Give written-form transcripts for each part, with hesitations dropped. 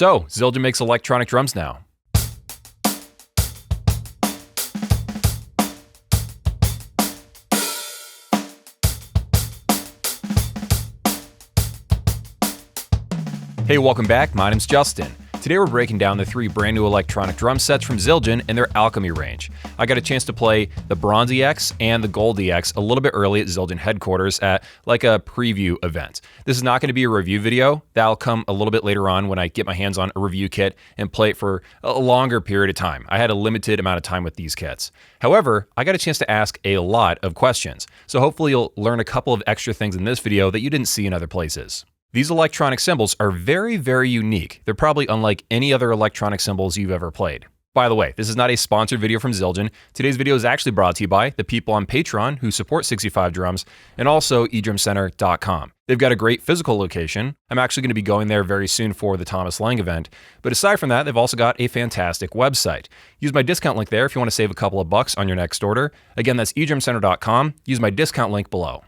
So, Zildjian makes electronic drums now. Hey, welcome back. My name's Justin. Today we're breaking down the 3 brand new electronic drum sets from Zildjian and their ALCHEM-E range. I got a chance to play the Bronze EX and the Gold EX a little bit early at Zildjian headquarters at like a preview event. This is not going to be a review video. That'll come a little bit later on when I get my hands on a review kit and play it for a longer period of time. I had a limited amount of time with these kits. However, I got a chance to ask a lot of questions, so hopefully you'll learn a couple of extra things in this video that you didn't see in other places. These electronic cymbals are very, very unique. They're probably unlike any other electronic cymbals you've ever played. By the way, this is not a sponsored video from Zildjian. Today's video is actually brought to you by the people on Patreon who support 65 Drums and also edrumcenter.com. They've got a great physical location. I'm actually going to be going there very soon for the Thomas Lang event. But aside from that, they've also got a fantastic website. Use my discount link there if you want to save a couple of bucks on your next order. Again, that's edrumcenter.com. Use my discount link below.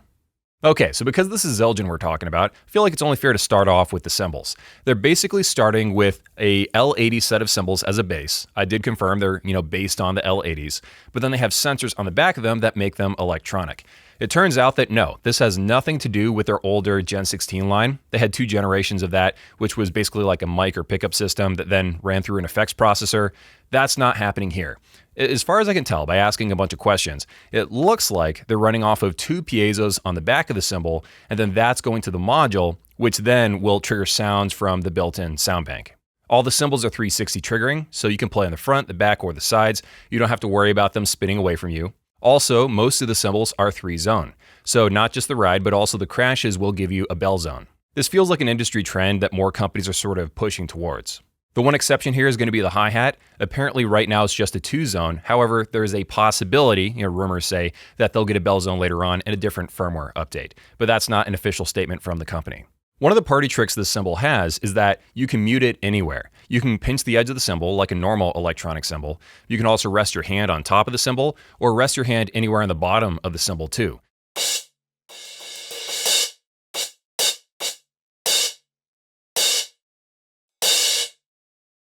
Okay, so because this is Zildjian we're talking about, I feel like it's only fair to start off with the cymbals. They're basically starting with a L80 set of cymbals as a base. I did confirm they're, based on the L80s, but then they have sensors on the back of them that make them electronic. It turns out that no, this has nothing to do with their older Gen 16 line. They had 2 generations of that, which was basically like a mic or pickup system that then ran through an effects processor. That's not happening here. As far as I can tell by asking a bunch of questions, it looks like they're running off of 2 piezos on the back of the cymbal, and then that's going to the module, which then will trigger sounds from the built-in sound bank. All the cymbals are 360 triggering, so you can play on the front, the back, or the sides. You don't have to worry about them spinning away from you. Also, most of the cymbals are 3-zone, so not just the ride, but also the crashes will give you a bell zone. This feels like an industry trend that more companies are sort of pushing towards. The one exception here is going to be the hi-hat. Apparently right now it's just a 2-zone. However, there is a possibility, rumors say, that they'll get a bell zone later on in a different firmware update. But that's not an official statement from the company. One of the party tricks this cymbal has is that you can mute it anywhere. You can pinch the edge of the cymbal like a normal electronic cymbal. You can also rest your hand on top of the cymbal or rest your hand anywhere on the bottom of the cymbal too.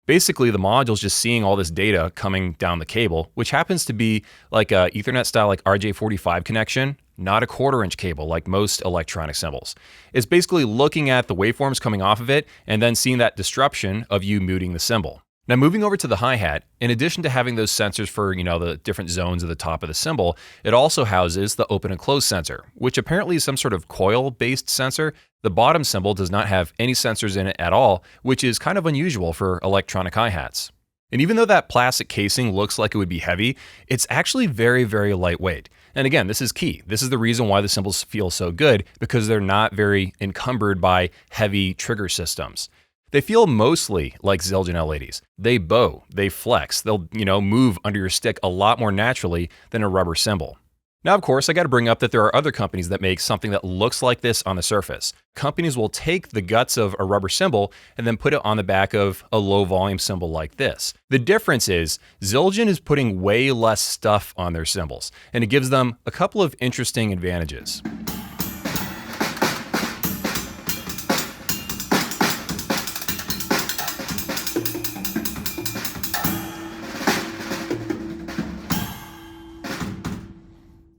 Basically, the module's just seeing all this data coming down the cable, which happens to be like a Ethernet style like RJ45 connection, not a 1/4-inch cable like most electronic cymbals. It's basically looking at the waveforms coming off of it and then seeing that disruption of you muting the cymbal. Now moving over to the hi-hat, in addition to having those sensors for, the different zones at the top of the cymbal, it also houses the open and close sensor, which apparently is some sort of coil-based sensor. The bottom cymbal does not have any sensors in it at all, which is kind of unusual for electronic hi-hats. And even though that plastic casing looks like it would be heavy, it's actually very, very lightweight. And again, this is key. This is the reason why the cymbals feel so good, because they're not very encumbered by heavy trigger systems. They feel mostly like Zildjian L80s. They bow, they flex, they'll, move under your stick a lot more naturally than a rubber cymbal. Now, of course, I got to bring up that there are other companies that make something that looks like this on the surface. Companies will take the guts of a rubber cymbal and then put it on the back of a low volume cymbal like this. The difference is Zildjian is putting way less stuff on their cymbals, and it gives them a couple of interesting advantages.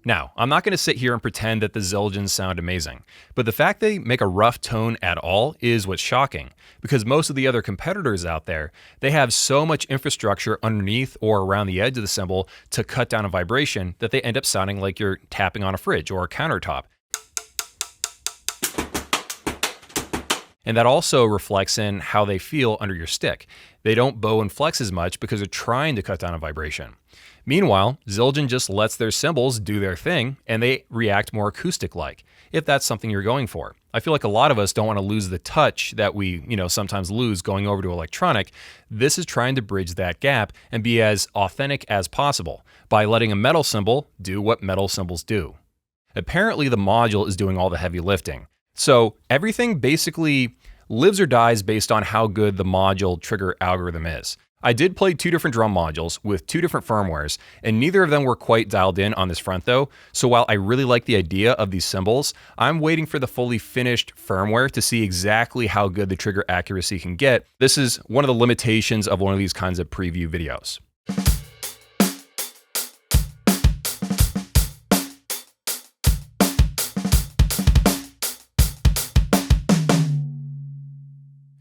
Now, I'm not going to sit here and pretend that the Zildjians sound amazing, but the fact they make a rough tone at all is what's shocking, because most of the other competitors out there, they have so much infrastructure underneath or around the edge of the cymbal to cut down a vibration that they end up sounding like you're tapping on a fridge or a countertop. And that also reflects in how they feel under your stick. They don't bow and flex as much because they're trying to cut down a vibration. Meanwhile, Zildjian just lets their cymbals do their thing and they react more acoustic-like, if that's something you're going for. I feel like a lot of us don't want to lose the touch that we, sometimes lose going over to electronic. This is trying to bridge that gap and be as authentic as possible by letting a metal cymbal do what metal cymbals do. Apparently, the module is doing all the heavy lifting. So everything basically lives or dies based on how good the module trigger algorithm is. I did play 2 different drum modules with 2 different firmwares, and neither of them were quite dialed in on this front though, so while I really like the idea of these cymbals, I'm waiting for the fully finished firmware to see exactly how good the trigger accuracy can get. This is one of the limitations of one of these kinds of preview videos.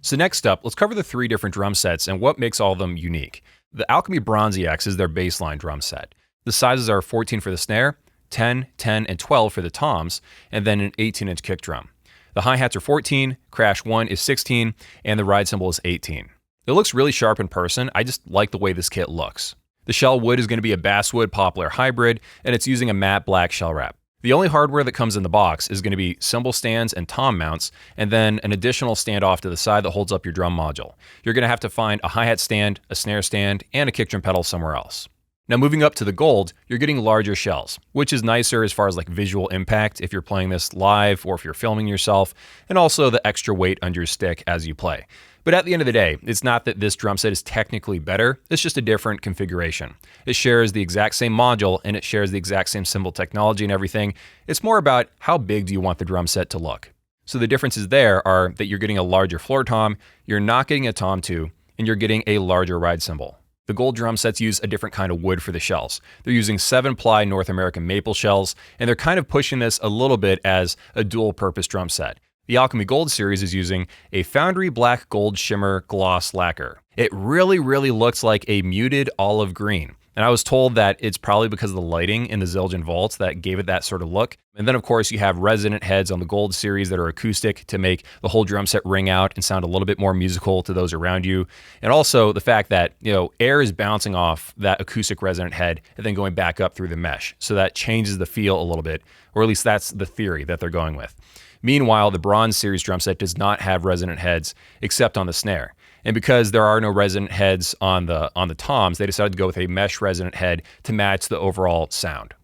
So next up, let's cover the 3 different drum sets and what makes all of them unique. The ALCHEM-E Bronzy X is their baseline drum set. The sizes are 14 for the snare, 10, 10, and 12 for the toms, and then an 18-inch kick drum. The hi-hats are 14, crash 1 is 16, and the ride cymbal is 18. It looks really sharp in person. I just like the way this kit looks. The shell wood is going to be a basswood poplar hybrid, and it's using a matte black shell wrap. The only hardware that comes in the box is going to be cymbal stands and tom mounts, and then an additional stand off to the side that holds up your drum module. You're going to have to find a hi-hat stand, a snare stand, and a kick drum pedal somewhere else. Now moving up to the gold, you're getting larger shells, which is nicer as far as like visual impact if you're playing this live or if you're filming yourself, and also the extra weight under your stick as you play. But at the end of the day, it's not that this drum set is technically better, it's just a different configuration. It shares the exact same module and it shares the exact same cymbal technology and everything. It's more about how big do you want the drum set to look. So the differences there are that you're getting a larger floor tom, you're not getting a tom 2, and you're getting a larger ride cymbal. The gold drum sets use a different kind of wood for the shells. They're using 7-ply North American maple shells, and they're kind of pushing this a little bit as a dual-purpose drum set. The ALCHEM-E Gold series is using a Foundry Black Gold Shimmer Gloss Lacquer. It really looks like a muted olive green. And I was told that it's probably because of the lighting in the Zildjian vaults that gave it that sort of look. And then of course you have resonant heads on the Gold series that are acoustic to make the whole drum set ring out and sound a little bit more musical to those around you. And also the fact that, air is bouncing off that acoustic resonant head and then going back up through the mesh. So that changes the feel a little bit, or at least that's the theory that they're going with. Meanwhile, the Bronze series drum set does not have resonant heads except on the snare. And because there are no resonant heads on the toms, they decided to go with a mesh resonant head to match the overall sound.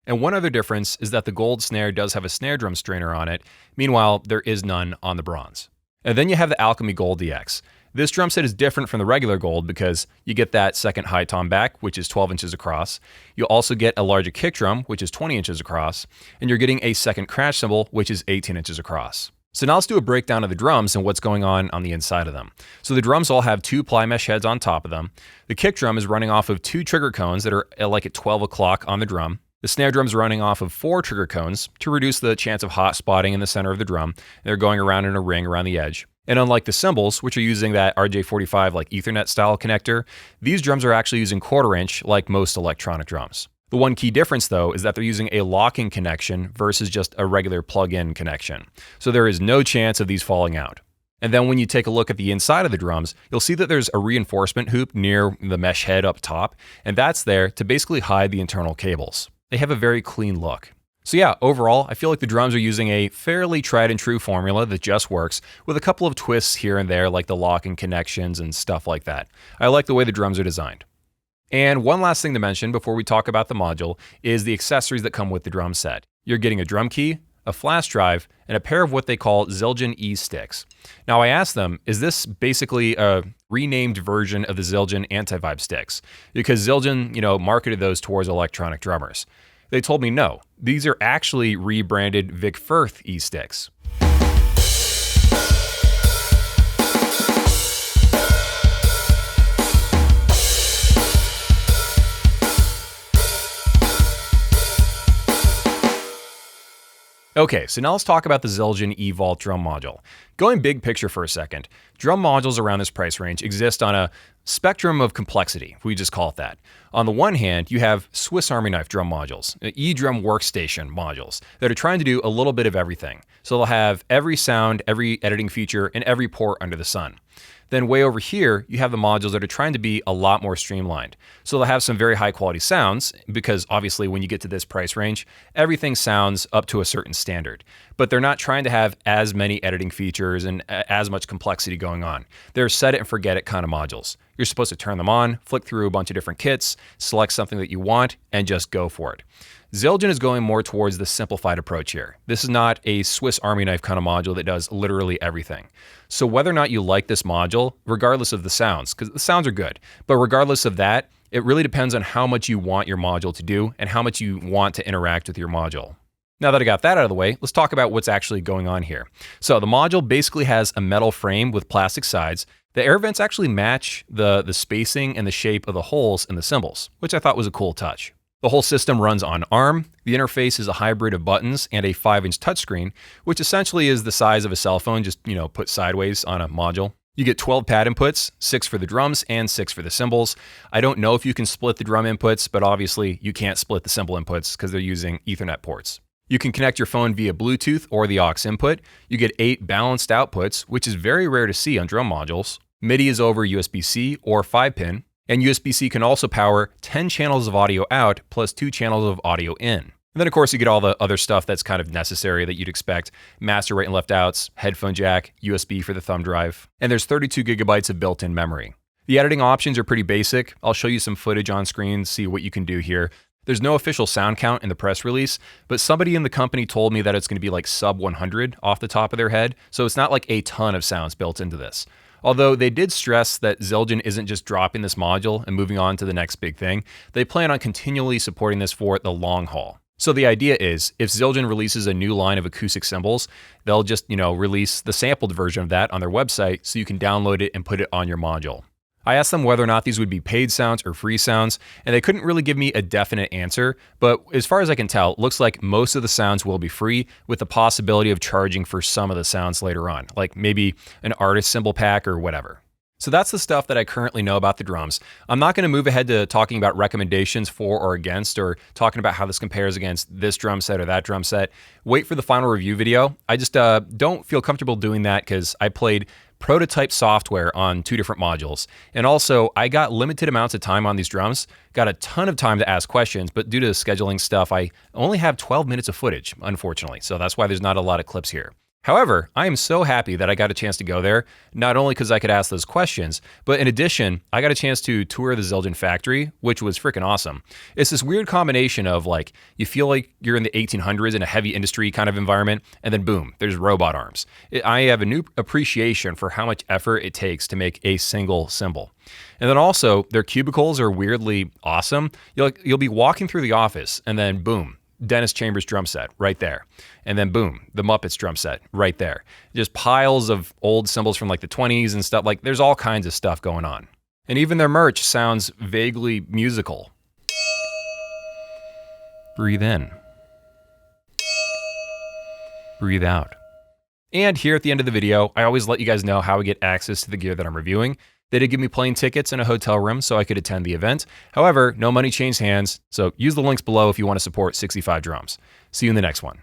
And one other difference is that the Gold snare does have a snare drum strainer on it. Meanwhile, there is none on the Bronze. And then you have the ALCHEM-E Gold DX. This drum set is different from the regular Gold because you get that second high tom back, which is 12 inches across. You'll also get a larger kick drum, which is 20 inches across. And you're getting a second crash cymbal, which is 18 inches across. So now let's do a breakdown of the drums and what's going on the inside of them. So the drums all have 2 ply mesh heads on top of them. The kick drum is running off of 2 trigger cones that are like at 12 o'clock on the drum. The snare drum is running off of 4 trigger cones to reduce the chance of hot spotting in the center of the drum. They're going around in a ring around the edge. And unlike the cymbals, which are using that RJ45 like Ethernet style connector, these drums are actually using 1/4 inch like most electronic drums. The one key difference though is that they're using a locking connection versus just a regular plug-in connection. So there is no chance of these falling out. And then when you take a look at the inside of the drums, you'll see that there's a reinforcement hoop near the mesh head up top, and that's there to basically hide the internal cables. They have a very clean look. So yeah, overall, I feel like the drums are using a fairly tried and true formula that just works, with a couple of twists here and there like the locking connections and stuff like that. I like the way the drums are designed. And one last thing to mention before we talk about the module is the accessories that come with the drum set. You're getting a drum key, a flash drive, and a pair of what they call Zildjian E-sticks. Now I asked them, is this basically a renamed version of the Zildjian anti-vibe sticks? Because Zildjian, marketed those towards electronic drummers. They told me no, these are actually rebranded Vic Firth E-sticks. Okay, so now let's talk about the Zildjian E-Vault drum module. Going big picture for a second, drum modules around this price range exist on a spectrum of complexity, we just call it that. On the one hand, you have Swiss Army knife drum modules, E-drum workstation modules, that are trying to do a little bit of everything. So they'll have every sound, every editing feature, and every port under the sun. Then way over here, you have the modules that are trying to be a lot more streamlined. So they'll have some very high quality sounds, because obviously when you get to this price range, everything sounds up to a certain standard. But they're not trying to have as many editing features and as much complexity going on. They're set it and forget it kind of modules. You're supposed to turn them on, flick through a bunch of different kits, select something that you want, and just go for it. Zildjian is going more towards the simplified approach here. This is not a Swiss Army knife kind of module that does literally everything. So whether or not you like this module, regardless of the sounds, because the sounds are good, but regardless of that, it really depends on how much you want your module to do and how much you want to interact with your module. Now that I got that out of the way, let's talk about what's actually going on here. So the module basically has a metal frame with plastic sides. The air vents actually match the spacing and the shape of the holes in the cymbals, which I thought was a cool touch. The whole system runs on ARM. The interface is a hybrid of buttons and a 5-inch touchscreen, which essentially is the size of a cell phone, just, put sideways on a module. You get 12 pad inputs, 6 for the drums and 6 for the cymbals. I don't know if you can split the drum inputs, but obviously you can't split the cymbal inputs because they're using Ethernet ports. You can connect your phone via Bluetooth or the aux input. You get 8 balanced outputs, which is very rare to see on drum modules. MIDI is over USB-C or 5-pin. And USB-C can also power 10 channels of audio out plus 2 channels of audio in. And then of course you get all the other stuff that's kind of necessary that you'd expect. Master right and left outs, headphone jack, USB for the thumb drive, and there's 32 gigabytes of built-in memory. The editing options are pretty basic. I'll show you some footage on screen, see what you can do here. There's no official sound count in the press release, but somebody in the company told me that it's going to be like sub 100 off the top of their head, so it's not like a ton of sounds built into this. Although they did stress that Zildjian isn't just dropping this module and moving on to the next big thing, they plan on continually supporting this for the long haul. So the idea is, if Zildjian releases a new line of acoustic cymbals, they'll just, release the sampled version of that on their website so you can download it and put it on your module. I asked them whether or not these would be paid sounds or free sounds, and they couldn't really give me a definite answer, but as far as I can tell, it looks like most of the sounds will be free, with the possibility of charging for some of the sounds later on, like maybe an artist cymbal pack or whatever. So that's the stuff that I currently know about the drums. I'm not going to move ahead to talking about recommendations for or against, or talking about how this compares against this drum set or that drum set. Wait for the final review video. I just don't feel comfortable doing that because I played prototype software on 2 different modules. And also, I got limited amounts of time on these drums, got a ton of time to ask questions, but due to scheduling stuff, I only have 12 minutes of footage, unfortunately. So that's why there's not a lot of clips here. However, I am so happy that I got a chance to go there, not only because I could ask those questions, but in addition, I got a chance to tour the Zildjian factory, which was freaking awesome. It's this weird combination of like, you feel like you're in the 1800s in a heavy industry kind of environment, and then boom, there's robot arms. I have a new appreciation for how much effort it takes to make a single cymbal. And then also, their cubicles are weirdly awesome. You'll be walking through the office, and then boom, Dennis Chambers drum set right there. And then boom, the Muppets drum set right there. Just piles of old cymbals from like the 20s and stuff. Like there's all kinds of stuff going on. And even their merch sounds vaguely musical. Breathe in. Breathe out. And here at the end of the video, I always let you guys know how I get access to the gear that I'm reviewing. They did give me plane tickets and a hotel room so I could attend the event. However, no money changed hands, so use the links below if you want to support 65 Drums. See you in the next one.